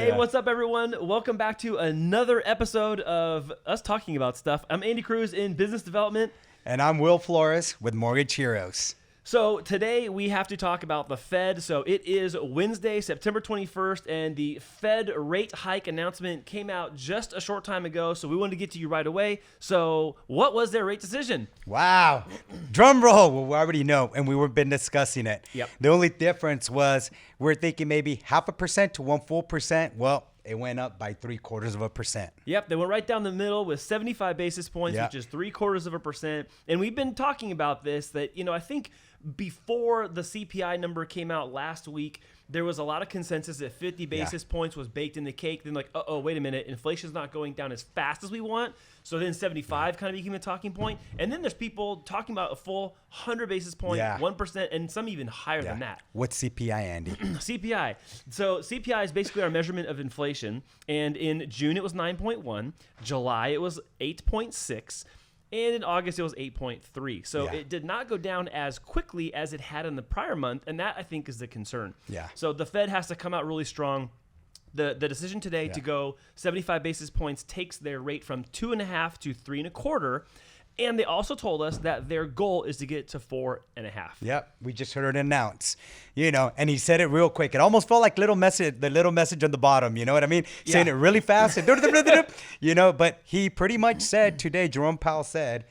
Hey, what's up, everyone? Welcome back to another episode of us talking about stuff. I'm Andy Cruz in business development. And I'm Will Flores with Mortgage Heroes. So today we have to talk about the Fed. So it is Wednesday, September 21st, and the Fed rate hike announcement came out just a short time ago. So we wanted to get to you right away. So what was their rate decision? Wow. Drum roll. Well, we already know, and we've been discussing it. Yep. The only difference was we're thinking maybe 0.5% to 1% Well, it went up by 0.75%. Yep, they went right down the middle with 75 basis points, Yep. which is 0.75%. And we've been talking about this, that, I think before the CPI number came out last week, there was a lot of consensus that 50 basis points was baked in the cake. Then wait a minute, inflation's not going down as fast as we want. So then 75 kind of became a talking point. And then there's people talking about a full 100 basis point, 1%, and some even higher than that. What's CPI, Andy? CPI. So CPI is basically our measurement of inflation. And in June, it was 9.1. July, it was 8.6. And in August, it was 8.3. So it did not go down as quickly as it had in the prior month. And that, I think, is the concern. Yeah. So the Fed has to come out really strong. The decision today to go 75 basis points takes their rate from 2.5 to 3.25. And they also told us that their goal is to get to 4.5. Yep, we just heard it announced, and he said it real quick. It almost felt like the little message on the bottom, you know what I mean? Saying it really fast, but he pretty much said today, Jerome Powell said,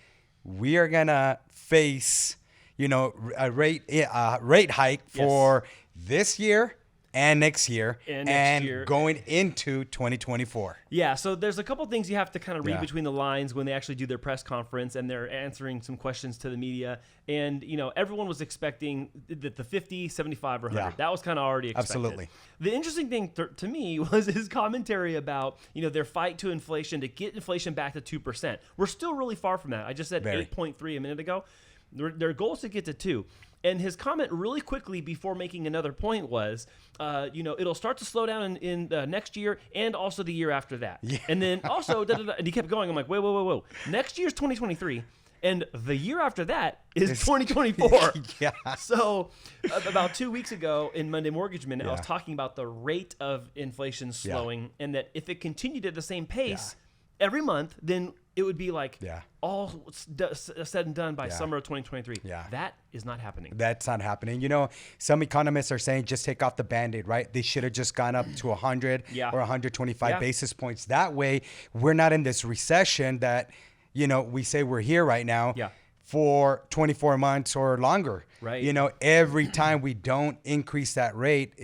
we are going to face, a rate hike for this year and next year and going into 2024. Yeah, so there's a couple things you have to kind of read between the lines when they actually do their press conference and they're answering some questions to the media. And, everyone was expecting that the 50, 75, or 100. Yeah. That was kind of already expected. Absolutely. The interesting thing to me was his commentary about, their fight to inflation to get inflation back to 2%. We're still really far from that. I just said 8.3 a minute ago. Their goal is to get to 2. And his comment really quickly before making another point was, it'll start to slow down in next year and also the year after that. Yeah. And then also, and he kept going. I'm like, whoa. Next year's 2023. And the year after that is 2024. Yeah. So about 2 weeks ago in Monday Mortgage Minute, I was talking about the rate of inflation slowing and that if it continued at the same pace every month, then it would be like all said and done by summer of 2023. Yeah. That is not happening. That's not happening. Some economists are saying just take off the Band-Aid, right? They should have just gone up to 100 or 125 basis points. That way, we're not in this recession that, we say we're here right now for 24 months or longer. Right. Every time we don't increase that rate,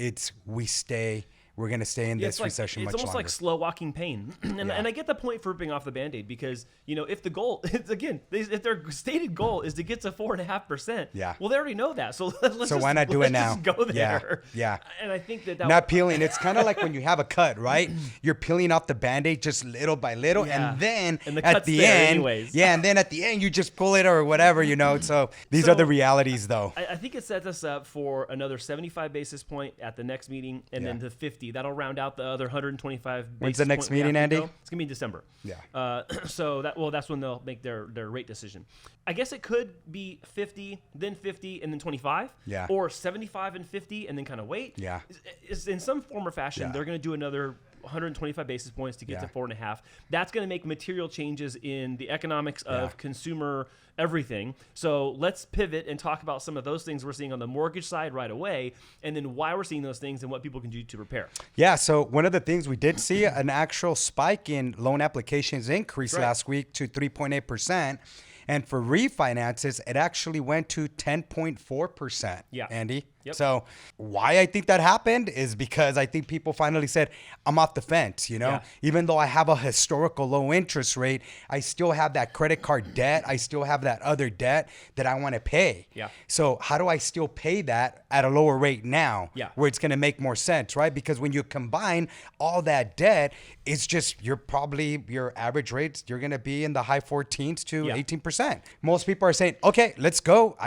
we're going to stay in this recession much longer. It's almost like slow walking pain. And I get the point for ripping off the Band-Aid because, if the goal is, again, if their stated goal is to get to 4.5%, well, they already know that. So why not do it now? Just go there. Yeah. And I think that not peeling. It's kind of like when you have a cut, right? You're peeling off the Band-Aid just little by little. And then at the end, and then at the end, you just pull it or whatever, So these are the realities, though. I think it sets us up for another 75 basis point at the next meeting and then to 50. That'll round out the other 125 basis points. When's the next meeting, Andy? It's going to be in December. Yeah. So that's when they'll make their rate decision. I guess it could be 50, then 50, and then 25. Yeah. Or 75 and 50, and then kind of wait. Yeah. It's in some form or fashion, they're going to do another 125 basis points to get to 4.5. That's going to make material changes in the economics of consumer everything. So let's pivot and talk about some of those things we're seeing on the mortgage side right away, and then why we're seeing those things and what people can do to prepare. Yeah, so one of the things we did see an actual spike in loan applications increase last week to 3.8%. And for refinances, it actually went to 10.4%. Yeah. Andy? Yep. So why I think that happened is because I think people finally said, I'm off the fence, Even though I have a historical low interest rate, I still have that credit card debt. I still have that other debt that I want to pay. Yeah. So how do I still pay that at a lower rate now where it's going to make more sense, right? Because when you combine all that debt, it's just your average rates, you're going to be in the high 14s to 18%. Most people are saying, okay, let's go.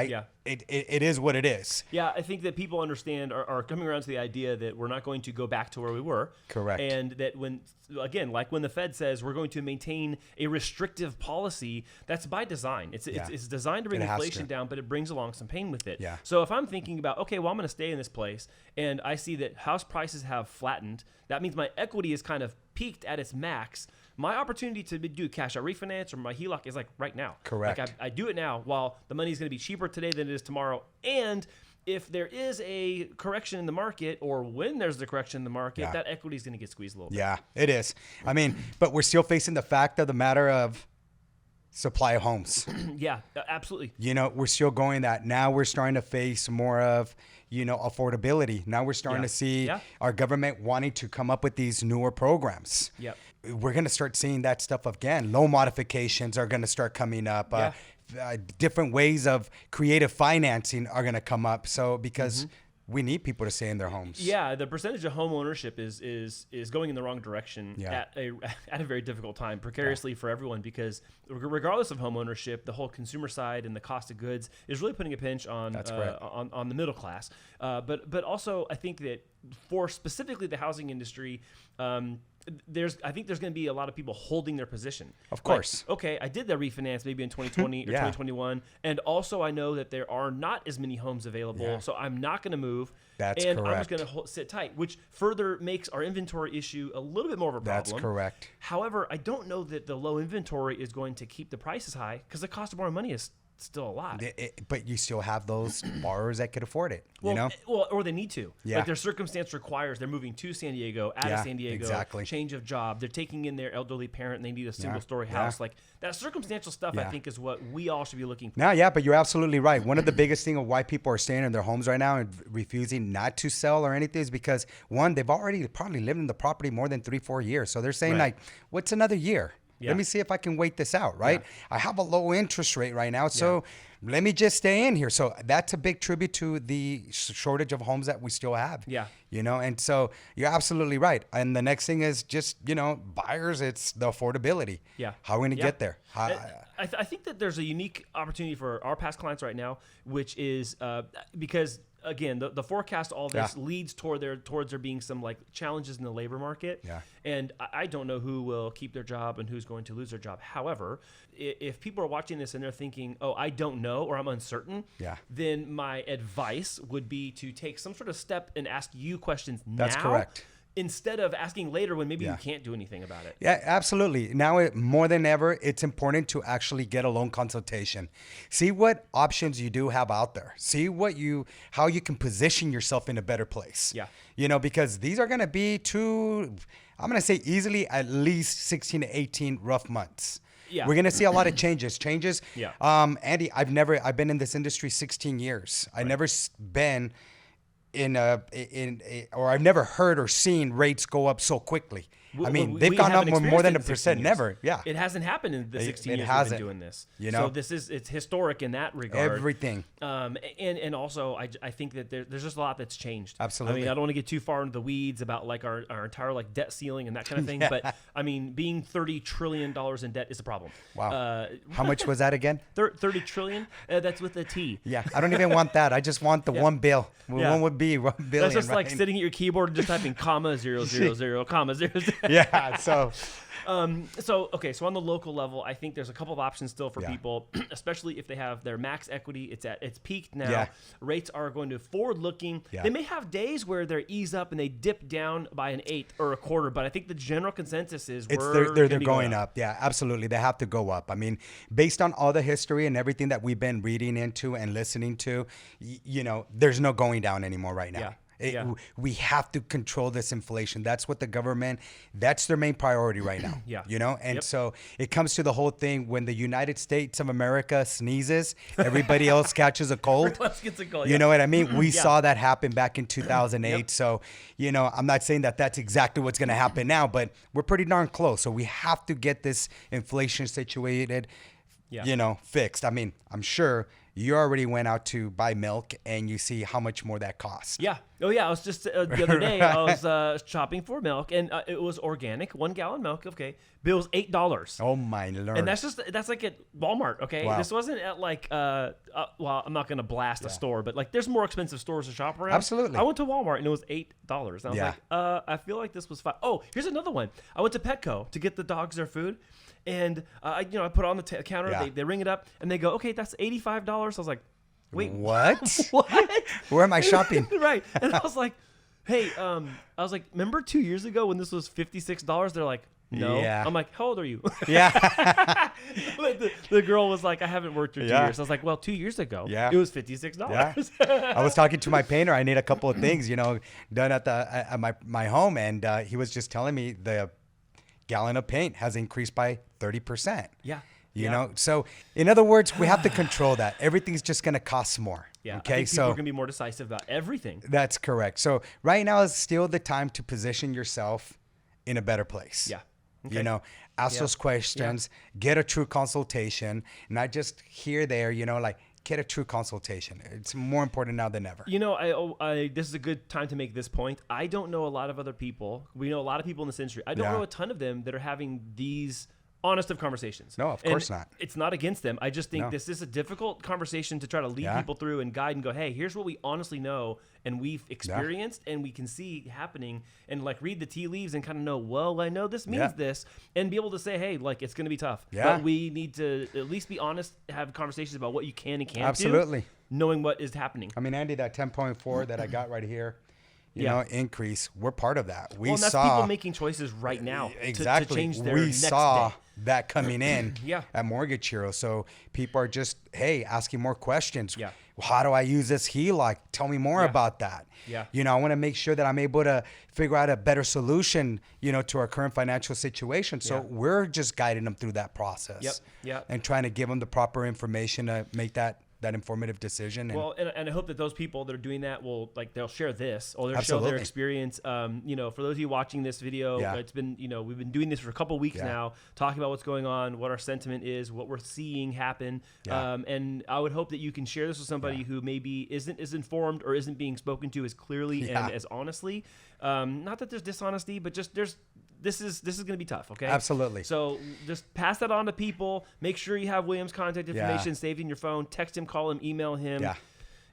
It is what it is. Yeah, I think that people understand are coming around to the idea that we're not going to go back to where we were. Correct. And that when the Fed says we're going to maintain a restrictive policy, that's by design. It's designed to bring inflation down, but it brings along some pain with it. Yeah. So if I'm thinking about, okay, well, I'm going to stay in this place and I see that house prices have flattened, that means my equity is kind of peaked at its max. My opportunity to do cash out refinance or my HELOC is like right now. Correct. Like I do it now while the money is going to be cheaper today than it is tomorrow. And if there is a correction in the market, or when there's the correction in the market, that equity is going to get squeezed a little bit. Yeah, it is. I mean, but we're still facing the fact of the matter of supply of homes. Yeah, absolutely. You know, we're still going that. Now we're starting to face more of, you know, affordability. Now we're starting to see our government wanting to come up with these newer programs. Yep. We're going to start seeing that stuff again. Loan modifications are going to start coming up. Different ways of creative financing are going to come up. So because we need people to stay in their homes. Yeah, the percentage of home ownership is going in the wrong direction at a very difficult time, precariously for everyone, because regardless of home ownership, the whole consumer side and the cost of goods is really putting a pinch on on the middle class. But also, I think that for specifically the housing industry, I think there's going to be a lot of people holding their position. Of course. Like, okay, I did that refinance maybe in 2020 or 2021. And also I know that there are not as many homes available. So I'm not going to move. That's correct. correct. I'm just going to sit tight, which further makes our inventory issue a little bit more of a problem. That's correct. However, I don't know that the low inventory is going to keep the prices high, because the cost of borrowing money is still a lot. But you still have those borrowers that could afford it, well, you know? Well, or they need to. Yeah. Like their circumstance requires they're moving to San Diego, out of San Diego, exactly. change of job. They're taking in their elderly parent and they need a single-story house. Like that circumstantial stuff, I think, is what we all should be looking for. No, yeah, but you're absolutely right. One of the biggest things of why people are staying in their homes right now and refusing not to sell or anything is because, one, they've already probably lived in the property more than 3-4 years. So they're saying, like, what's another year? Yeah. Let me see if I can wait this out, right? Yeah. I have a low interest rate right now, so let me just stay in here. So that's a big tribute to the shortage of homes that we still have. Yeah. You know, and so you're absolutely right. And the next thing is just, you know, buyers, it's the affordability. Yeah. How are we going to get there? I think that there's a unique opportunity for our past clients right now, which is because again, the forecast, all this leads towards there being some like challenges in the labor market. Yeah. And I don't know who will keep their job and who's going to lose their job. However, if people are watching this and they're thinking, oh, I don't know, or I'm uncertain, then my advice would be to take some sort of step and ask you questions now. That's correct. Instead of asking later when maybe you can't do anything about it. Yeah, absolutely. Now, more than ever, it's important to actually get a loan consultation. See what options you do have out there. See how you can position yourself in a better place. Yeah. You know, because these are going to be I'm going to say easily at least 16 to 18 rough months. Yeah. We're going to see a lot of changes. Yeah. Andy, I've been in this industry 16 years. I've never been or I've never heard or seen rates go up so quickly. I mean, they've gone up more than 1%. Never. Yeah. It hasn't happened in the 16 years we've been doing this. You know? So it's historic in that regard. Everything. And also I think that there's just a lot that's changed. Absolutely. I mean, I don't want to get too far into the weeds about like our entire like debt ceiling and that kind of thing. But I mean, being $30 trillion in debt is a problem. Wow. How much was that again? 30 trillion. That's with a T. Yeah. I don't even want that. I just want the one bill. One would be 1 billion. That's just like sitting at your keyboard and just typing comma 000, comma 0. Yeah. So so on the local level, I think there's a couple of options still for people, especially if they have their max equity. It's peaked now. Yeah. Rates are going to forward looking. Yeah. They may have days where they ease up and they dip down by an eighth or a quarter, but I think the general consensus is they're going up. Yeah, absolutely. They have to go up. I mean, based on all the history and everything that we've been reading into and listening to, you know, there's no going down anymore right now. Yeah. We have to control this inflation. That's what the government, that's their main priority right now. You know? And so it comes to the whole thing, when the United States of America sneezes, everybody else catches a cold. Everyone else gets a cold. You know what I mean? We saw that happen back in 2008. So, you know, I'm not saying that that's exactly what's going to happen now, but we're pretty darn close. So we have to get this inflation situated, you know, fixed. I mean, I'm sure you already went out to buy milk and you see how much more that costs. Yeah. Oh, yeah. I was just the other day, I was shopping for milk, and it was organic, 1 gallon milk. Okay. Bill was $8. Oh, my Lord. And that's like at Walmart. Okay. Wow. This wasn't at like, well, I'm not going to blast a store, but like there's more expensive stores to shop around. Absolutely. I went to Walmart and it was $8. And I was like, I feel like this was fine. Oh, here's another one. I went to Petco to get the dogs their food. And, I put it on the counter, they ring it up, and they go, okay, that's $85. I was like, wait. What? What? Where am I shopping? Right. And I was like, hey, I was like, remember 2 years ago when this was $56? They're like, no. Yeah. I'm like, how old are you? Yeah. Like the girl was like, I haven't worked for 2 years. I was like, well, 2 years ago, Yeah. it was $56. Yeah. I was talking to my painter. I need a couple of things, done at my home, and he was just telling me the gallon of paint has increased by 30%. Yeah. You know, so in other words, we have to control that. Everything's just going to cost more. Yeah. Okay. I think people are going to be more decisive about everything. That's correct. So right now is still the time to position yourself in a better place. Yeah. Okay. Ask those questions, get a true consultation, not just here, there, get a true consultation. It's more important now than ever. This is a good time to make this point. I don't know a lot of other people. We know a lot of people in this industry. I don't know a ton of them that are having these honest of conversations. No, of course not. It's not against them. I just think this is a difficult conversation to try to lead people through and guide and go, hey, here's what we honestly know and we've experienced and we can see happening, and like read the tea leaves and kind of know, well, I know this means this, and be able to say, hey, like, it's going to be tough. Yeah. But we need to at least be honest, have conversations about what you can and can't Absolutely. do, knowing what is happening. I mean, Andy, that 10.4 that I got right here, increase, we're part of that. And that's people making choices right now to change their next day. That coming in Yeah. at Mortgage Hero. So people are just, asking more questions. Yeah. How do I use this HELOC? Tell me more about that. Yeah. I want to make sure that I'm able to figure out a better solution, to our current financial situation. So we're just guiding them through that process. Yep. And trying to give them the proper information to make that informative decision. And I hope that those people that are doing that they'll share this, or they'll show Absolutely. their experience. For those of you watching this video, it's been, we've been doing this for a couple of weeks now, talking about what's going on, what our sentiment is, what we're seeing happen. And I would hope that you can share this with somebody who maybe isn't as informed or isn't being spoken to as clearly and as honestly. Not that there's dishonesty, but just this is going to be tough. Okay. Absolutely. So just pass that on to people. Make sure you have William's contact information saved in your phone. Text him, call him, email him. Yeah.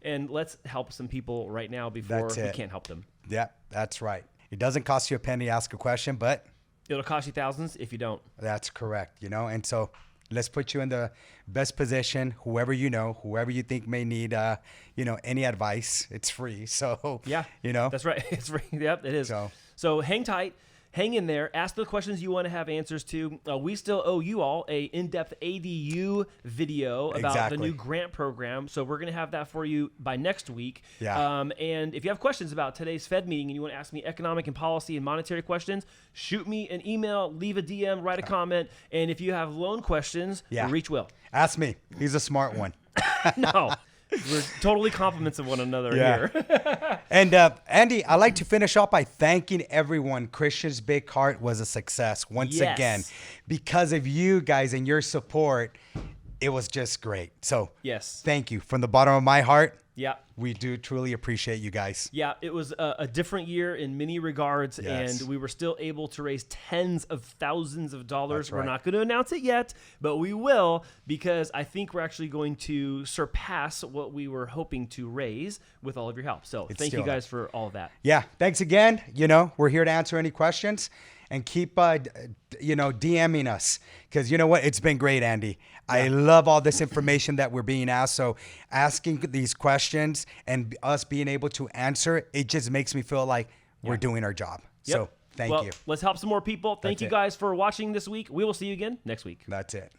And let's help some people right now before we can't help them. Yeah, that's right. It doesn't cost you a penny to ask a question, but it'll cost you thousands if you don't. That's correct. And so let's put you in the best position. Whoever whoever you think may need, any advice, it's free. So that's right. It's free. Yep, it is. So hang tight. Hang in there. Ask the questions you want to have answers to. We still owe you all a in-depth ADU video about the new grant program. So we're going to have that for you by next week. Yeah. And if you have questions about today's Fed meeting and you want to ask me economic and policy and monetary questions, shoot me an email, leave a DM, write a comment. And if you have loan questions, reach Will. Ask me. He's a smart one. No. We're totally compliments of one another here. And Andy, I'd like to finish off by thanking everyone. Christian's Big Heart was a success once again. Because of you guys and your support, it was just great. So thank you from the bottom of my heart. Yeah. We do truly appreciate you guys. Yeah, it was a different year in many regards, and we were still able to raise tens of thousands of dollars. We're not going to announce it yet, but we will, because I think we're actually going to surpass what we were hoping to raise with all of your help. So thank you guys for all of that. Yeah, thanks again. We're here to answer any questions. And keep, DMing us, because you know what? It's been great, Andy. I love all this information that we're being asked. So asking these questions and us being able to answer, it just makes me feel like we're doing our job. So thank you. Let's help some more people. Thank you guys for watching this week. We will see you again next week. That's it.